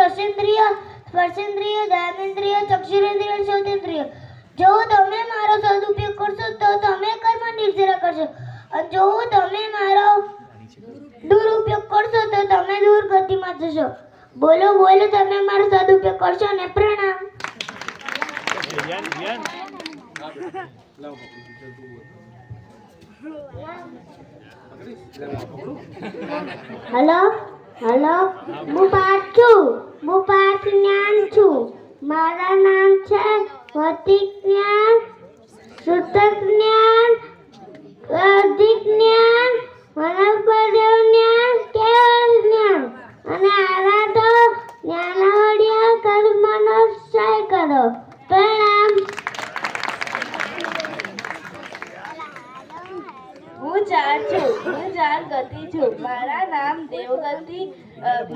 રસેન્દ્રિય, સ્પર્શેન્દ્રિય, જ્ઞાનેન્દ્રિય, ચક્ષુરેન્દ્રિય, શ્રોતેન્દ્રિય. જો તમે મારો સદુપયોગ કરશો તો તમે કર્મ નિર્જરા કરશો, અને જો તમે મારો દુરુપયોગ કરશો તો તમે દુર્ગતિમાં જશો. બોલો બોલો, તમે મારો સદુપયોગ કરશો ને પ્રણામ. હેલો હેલો, હું પાર્થ છું. હું પાર્થ જ્ઞાન છું. મારા નામ છે ભૌતિક જ્ઞાન, સૂતક જ્ઞાન, અધિક જ્ઞાન, વનસ્પતિ જ્ઞાન, કેવલ જ્ઞાન. અને આના તો જ્ઞાનાવળિયા કર્મનો ક્ષય કરો. પ્રણામ. હું ચાર ગતિ છું. મારા નામ દેવગતિ,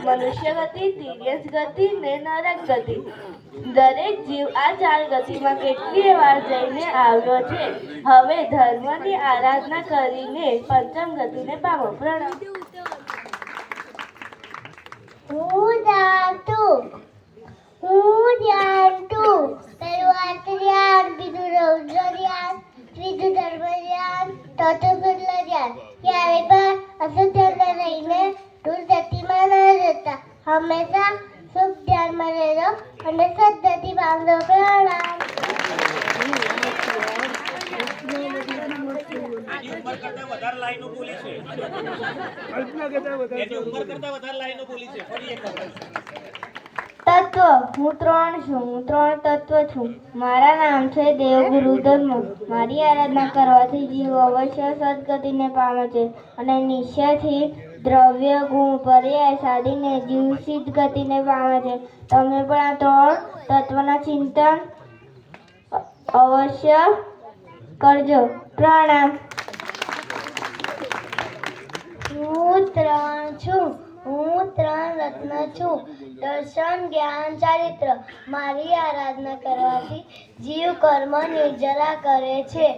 મનુષ્ય ગતિ, તિર્યસ ગતિ ને નરક ગતિ. દરેક જીવ આ ચાર ગતિમાં કેટલીય વાર જઈને આવ્યો છે. હવે ધર્મની આરાધના કરીને પંચમ ગતિને પામો. પ્રણામ. હું જાણતું પહેલું જ્ઞાન, બીજું રૌદ્ર જ્ઞાન, ત્રીજું ધર્મ જ્ઞાન, ચોથું શુદ્ધ જ્ઞાન. ક્યારે પણ અશુદ્ધ રહીને દુર્ગતિમાં ન જતા. હંમેશા શુભ ધ્યાનમાં રહેજો અને સદગતિ પામજો. પ્રણામ. તત્વ. હું ત્રણ તત્વ છું. મારા નામ છે દેવગુરુ ધર્મ. મારી આરાધના કરવાથી જીવ અવશ્ય સદગતિને પામે છે અને નિશ્ચયથી દ્રવ્ય ગુણ પર્યાય સાધીને જીવ સિદ્ધ ગતિને પામે છે. તમે પણ આ ત્રણ તત્વના ચિંતન અવશ્ય કરજો. પ્રણામ. હું ત્રણ રત્ન છું. દર્શન, જ્ઞાન, ચારિત્ર. મારી આરાધના કરવાથી જીવ કર્મ નિર્જરા કરે છે.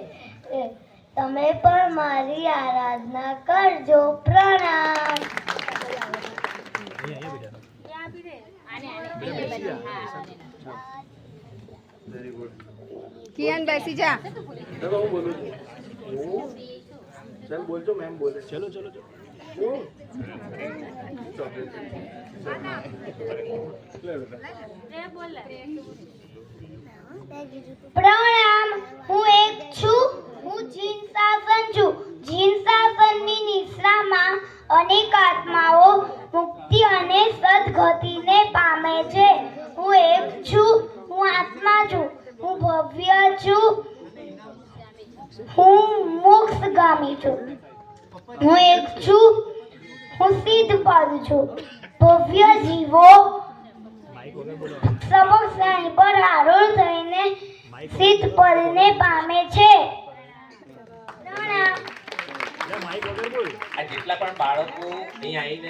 તમે પણ મારી આરાધના કરજો. પ્રણામ. કિયાન બેસી જા. चलो હું બોલું છું. ચાલ બોલજો, મેમ બોલે. ચલો ચલો ચલો. પ્રણામ. હું એક છું. હું જીનસાફન છું. જીનસાફનની નિશ્રામાં અનેક આત્માઓ મુક્તિ અને સદગતિને પામે છે. હું એક છું. હું આત્મા છું. હું ભવ્ય છું. હું મોક્ષગામી છું. હું એક છું. હું સિદ્ધ પદ છું. ભવ્ય જીવો સમક્ષ પર આરોળ થઈને સિદ્ધ પદને પામે છે. આ જેટલા પણ બાળકો અહીં આવીને